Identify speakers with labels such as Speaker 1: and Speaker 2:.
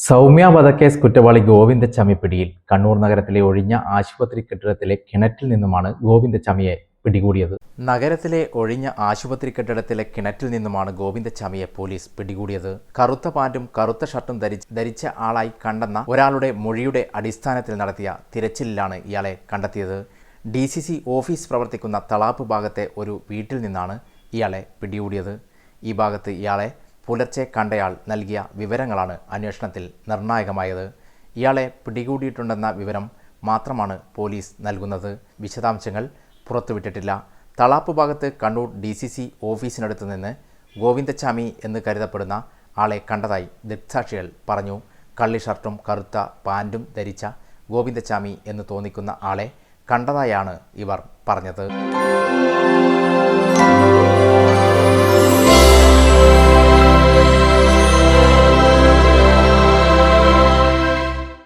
Speaker 1: സൗമ്യ വധക്കേസ് കുറ്റവാളി ഗോവിന്ദച്ചാമി പിടിയിൽ. കണ്ണൂർ നഗരത്തിലെ ഒഴിഞ്ഞ ആശുപത്രി കെട്ടിടത്തിലെ കിണറ്റിൽ നിന്നുമാണ് ഗോവിന്ദച്ചാമിയെ പിടികൂടിയത്. നഗരത്തിലെ ഒഴിഞ്ഞ ആശുപത്രി കെട്ടിടത്തിലെ കിണറ്റിൽ നിന്നുമാണ് ഗോവിന്ദച്ചാമിയെ പോലീസ് പിടികൂടിയത്. കറുത്ത പാന്റും കറുത്ത ഷർട്ടും ധരിച്ച ആളായി കണ്ടെന്ന ഒരാളുടെ മൊഴിയുടെ അടിസ്ഥാനത്തിൽ നടത്തിയ തിരച്ചിലിലാണ് ഇയാളെ കണ്ടെത്തിയത്. DCC ഓഫീസ് പ്രവർത്തിക്കുന്ന തളാപ്പ് ഭാഗത്തെ ഒരു വീട്ടിൽ നിന്നാണ് ഇയാളെ പിടികൂടിയത്. ഈ ഭാഗത്ത് ഇയാളെ പുലർച്ചെ കണ്ടയാൾ നൽകിയ വിവരങ്ങളാണ് അന്വേഷണത്തിൽ നിർണായകമായത്. ഇയാളെ പിടികൂടിയിട്ടുണ്ടെന്ന വിവരം മാത്രമാണ് പോലീസ് നൽകുന്നത്. വിശദാംശങ്ങൾ പുറത്തുവിട്ടിട്ടില്ല. തളാപ്പ് ഭാഗത്ത് കണ്ണൂർ DCC ഓഫീസിനടുത്ത് നിന്ന് ഗോവിന്ദച്ചാമി എന്ന് കരുതപ്പെടുന്ന ആളെ കണ്ടതായി ദൃക്സാക്ഷികൾ പറഞ്ഞു. കള്ളി ഷർട്ടും കറുത്ത പാൻറ്റും ധരിച്ച ഗോവിന്ദച്ചാമി എന്ന് തോന്നിക്കുന്ന ആളെ കണ്ടതായാണ് ഇവർ പറഞ്ഞത്.